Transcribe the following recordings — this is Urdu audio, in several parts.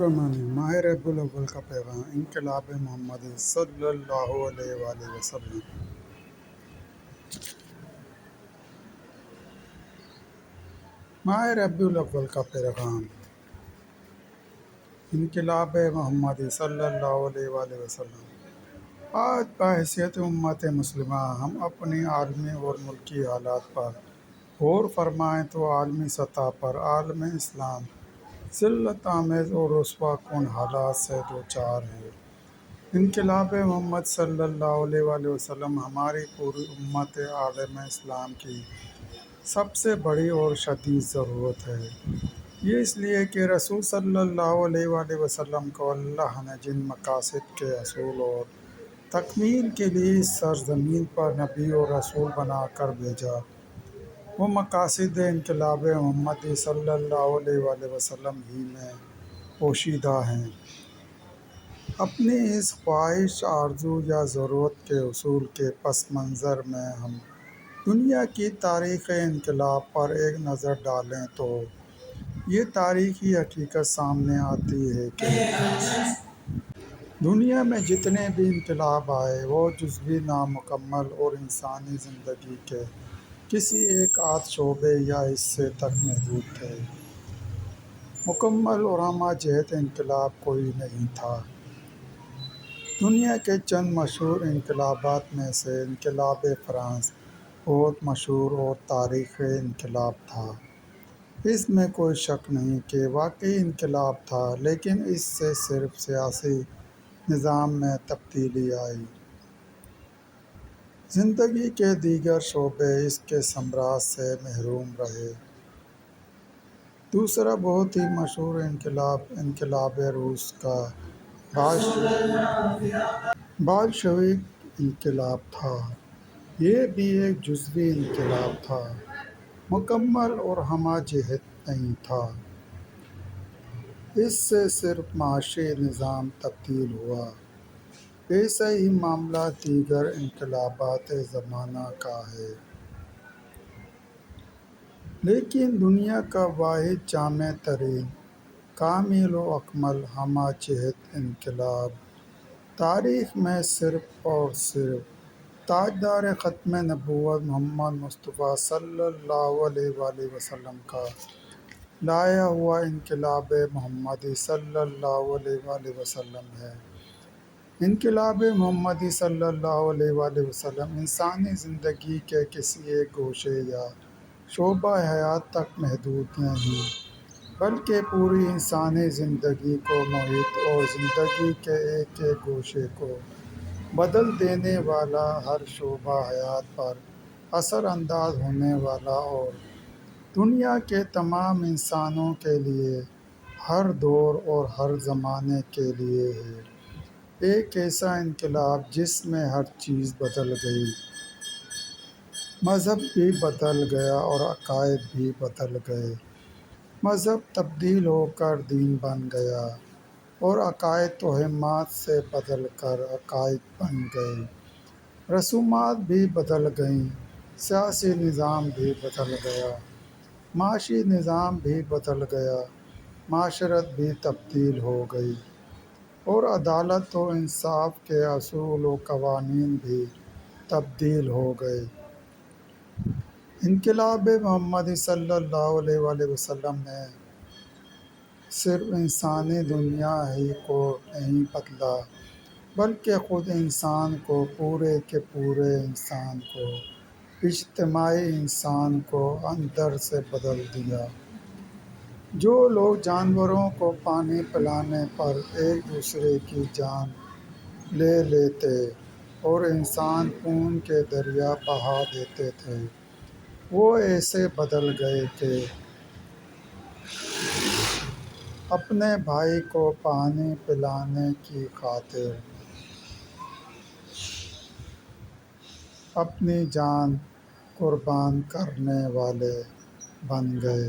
رحمانی ماہ ربیع الاول کا پیغام انقلاب محمدی صلی اللہ علیہ وآلہ وسلم۔ ماہ ربیع الاول کا پیغام انقلاب محمدی صلی اللہ علیہ وآلہ وسلم۔ آج بحیثیت امت مسلمہ ہم اپنی عالمی اور ملکی حالات پر غور فرمائیں تو عالمی سطح پر عالم اسلام ذلت آمیز اور رسوا کن حالات سے دوچار ہے۔ انقلاب محمد صلی اللہ علیہ وآلہ وسلم ہماری پوری امت عالم اسلام کی سب سے بڑی اور شدید ضرورت ہے۔ یہ اس لیے کہ رسول صلی اللہ علیہ وآلہ وسلم کو اللہ نے جن مقاصد کے حصول اور تکمیل کے لیے اس سرزمین پر نبی اور رسول بنا کر بھیجا، وہ مقاصد انقلاب محمدی صلی اللہ علیہ وآلہ وسلم ہی میں پوشیدہ ہیں۔ اپنی اس خواہش، آرزو یا ضرورت کے حصول کے پس منظر میں ہم دنیا کی تاریخ انقلاب پر ایک نظر ڈالیں تو یہ تاریخی حقیقت سامنے آتی ہے کہ دنیا میں جتنے بھی انقلاب آئے وہ جزوی، نامکمل اور انسانی زندگی کے کسی ایک آدھ شعبے یا حصے تک محدود تھے۔ مکمل اور ہمہ جہت انقلاب کوئی نہیں تھا۔ دنیا کے چند مشہور انقلابات میں سے انقلاب فرانس بہت مشہور اور تاریخی انقلاب تھا۔ اس میں کوئی شک نہیں کہ واقعی انقلاب تھا، لیکن اس سے صرف سیاسی نظام میں تبدیلی آئی۔ زندگی کے دیگر شعبے اس کے ثمرات سے محروم رہے۔ دوسرا بہت ہی مشہور انقلاب انقلاب روس کا بالشویک انقلاب تھا۔ یہ بھی ایک جزوی انقلاب تھا، مکمل اور ہمہ جہت نہیں تھا۔ اس سے صرف معاشی نظام تبدیل ہوا۔ ایسا ہی معاملہ دیگر انقلابات زمانہ کا ہے۔ لیکن دنیا کا واحد جامع ترین، کامل و اکمل ہمہ جہت انقلاب تاریخ میں صرف اور صرف تاجدار ختم نبوت محمد مصطفیٰ صلی اللہ علیہ وآلہ وسلم کا لایا ہوا انقلاب محمدی صلی اللہ علیہ وآلہ وسلم ہے۔ انقلاب محمدی صلی اللہ علیہ وآلہ وسلم انسانی زندگی کے کسی ایک گوشے یا شعبہ حیات تک محدود نہیں، بلکہ پوری انسانی زندگی کو محیط اور زندگی کے ایک ایک گوشے کو بدل دینے والا، ہر شعبہ حیات پر اثر انداز ہونے والا اور دنیا کے تمام انسانوں کے لیے ہر دور اور ہر زمانے کے لیے ہے۔ ایک ایسا انقلاب جس میں ہر چیز بدل گئی، مذہب بھی بدل گیا اور عقائد بھی بدل گئے۔ مذہب تبدیل ہو کر دین بن گیا اور عقائد توہمات سے بدل کر عقائد بن گئے۔ رسومات بھی بدل گئیں، سیاسی نظام بھی بدل گیا، معاشی نظام بھی بدل گیا، معاشرت بھی تبدیل ہو گئی اور عدالت و انصاف کے اصول و قوانین بھی تبدیل ہو گئے۔ انقلاب محمدی صلی اللہ علیہ وآلہ وسلم نے صرف انسانی دنیا ہی کو نہیں بدلا، بلکہ خود انسان کو، پورے کے پورے انسان کو، اجتماعی انسان کو اندر سے بدل دیا۔ جو لوگ جانوروں کو پانی پلانے پر ایک دوسرے کی جان لے لیتے اور انسان خون کے دریا بہا دیتے تھے، وہ ایسے بدل گئے کہ اپنے بھائی کو پانی پلانے کی خاطر اپنی جان قربان کرنے والے بن گئے۔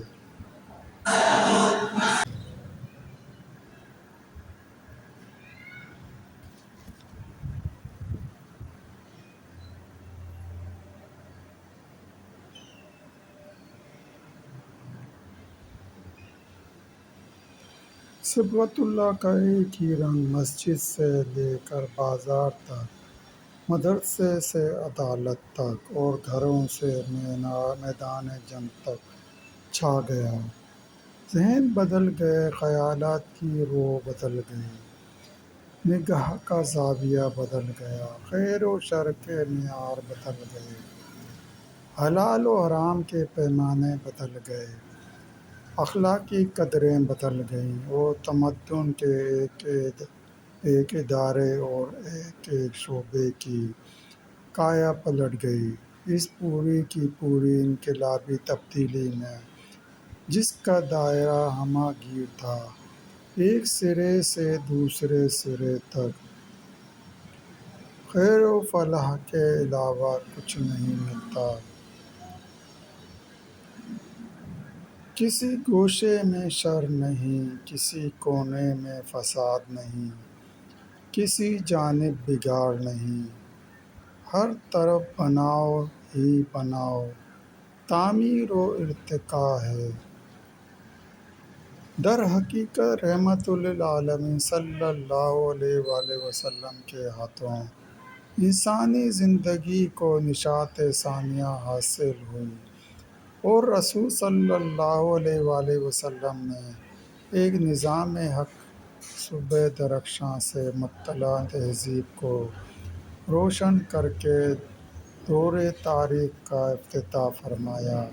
صبغت اللہ کا ایک ہی رنگ مسجد سے لے کر بازار تک، مدرسے سے عدالت تک اور گھروں سے میدان جنگ تک چھا گیا۔ ذہن بدل گئے، خیالات کی رو بدل گئی، نگاہ کا زاویہ بدل گیا، خیر و شر کے معیار بدل گئے، حلال و حرام کے پیمانے بدل گئے، اخلاقی قدریں بدل گئیں اور تمدن کے ایک ادارے اور ایک شعبے کی کایا پلٹ گئی۔ اس پوری کی پوری انقلابی تبدیلی میں، جس کا دائرہ ہمہ گیر تھا، ایک سرے سے دوسرے سرے تک، خیر و فلاح کے علاوہ کچھ نہیں ملتا۔ کسی گوشے میں شر نہیں، کسی کونے میں فساد نہیں، کسی جانب بگاڑ نہیں، ہر طرف بناؤ ہی بناؤ، تعمیر و ارتقاء ہے۔ در حقیقت رحمت للعالمین صلی اللہ علیہ وآلہ وسلم کے ہاتھوں انسانی زندگی کو نشاط ثانیہ حاصل ہوئی اور رسول صلی اللہ علیہ وآلہ وسلم نے ایک نظام حق صبح درخشاں سے مطلع تہذیب کو روشن کر کے دور تاریخ کا افتتاح فرمایا۔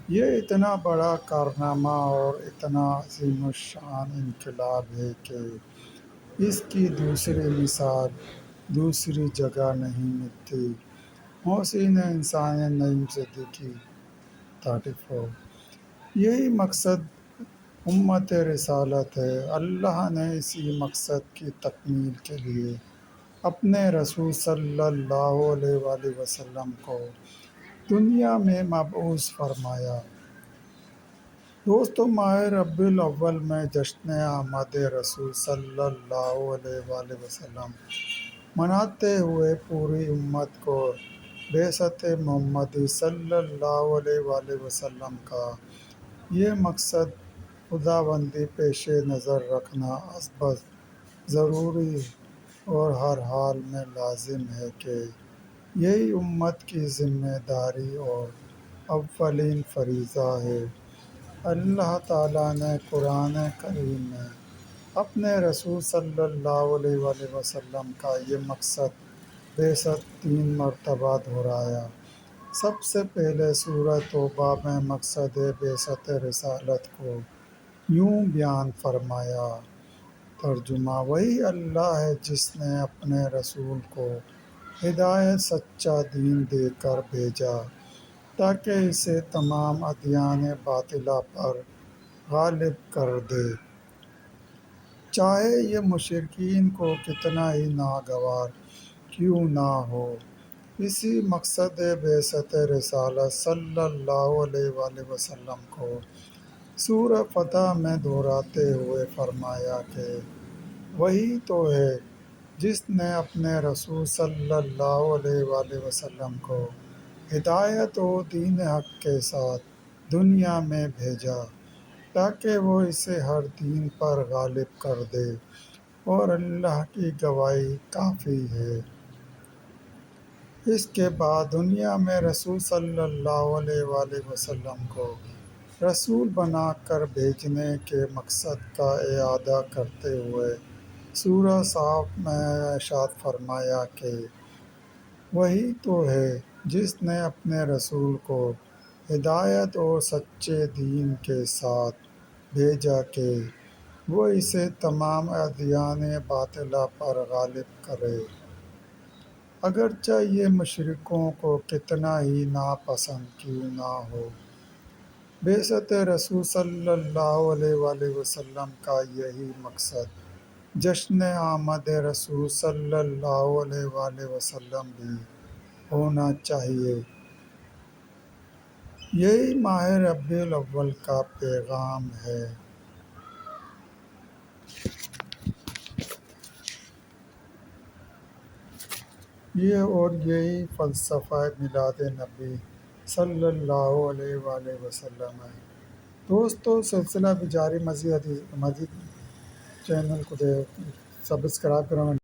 یہ اتنا بڑا کارنامہ اور اتنا عظیم الشان انقلاب ہے کہ اس کی دوسری مثال دوسری جگہ نہیں ملتی۔ محسن انسان نعیم صدیقی 34۔ یہی مقصد امت رسالت ہے۔ اللہ نے اسی مقصد کی تکمیل کے لیے اپنے رسول صلی اللہ علیہ وآلہ وسلم کو دنیا میں مبعوث فرمایا۔ دوستو، ماہ ربیع الاول میں جشن آمد رسول صلی اللہ علیہ وآلہ وسلم مناتے ہوئے پوری امت کو بعثت محمدی صلی اللہ علیہ وآلہ وسلم کا یہ مقصد خداوندی پیش نظر رکھنا ازبز ضروری اور ہر حال میں لازم ہے کہ یہی امت کی ذمہ داری اور اولین فریضہ ہے۔ اللہ تعالیٰ نے قرآن کریم میں اپنے رسول صلی اللہ علیہ وآلہ وسلم کا یہ مقصد بعثت 3 مرتبہ دہرایا۔ سب سے پہلے سورہ توبہ میں مقصد بعثت رسالت کو یوں بیان فرمایا۔ ترجمہ: وہی اللہ ہے جس نے اپنے رسول کو ہدایت سچا دین دے کر بھیجا تاکہ اسے تمام ادیان باطلہ پر غالب کر دے، چاہے یہ مشرکین کو کتنا ہی ناگوار کیوں نہ ہو۔ اسی مقصد بعثت رسالت صلی اللہ علیہ وآلہ وسلم کو سورہ فتح میں دہراتے ہوئے فرمایا کہ وہی تو ہے جس نے اپنے رسول صلی اللہ علیہ وآلہ وسلم کو ہدایت و دین حق کے ساتھ دنیا میں بھیجا تاکہ وہ اسے ہر دین پر غالب کر دے، اور اللہ کی گواہی کافی ہے۔ اس کے بعد دنیا میں رسول صلی اللہ علیہ وآلہ وسلم کو رسول بنا کر بھیجنے کے مقصد کا اعادہ کرتے ہوئے سورہ صاف میں ارشاد فرمایا کہ وہی تو ہے جس نے اپنے رسول کو ہدایت اور سچے دین کے ساتھ بھیجا کہ وہ اسے تمام ادیان باطلہ پر غالب کرے، اگرچہ یہ مشرکوں کو کتنا ہی ناپسند کیوں نہ ہو۔ بعثت رسول صلی اللہ علیہ وآلہ وسلم کا یہی مقصد جشن آمد رسول صلی اللہ علیہ وآلہ وسلم بھی ہونا چاہیے۔ یہی ماہ ربیع الاول کا پیغام ہے۔ یہی فلسفہ میلاد نبی صلی اللہ علیہ وآلہ وسلم ہے۔ دوستو، سلسلہ بھی جاری، مزید چینل کو سبسکرائب کرنا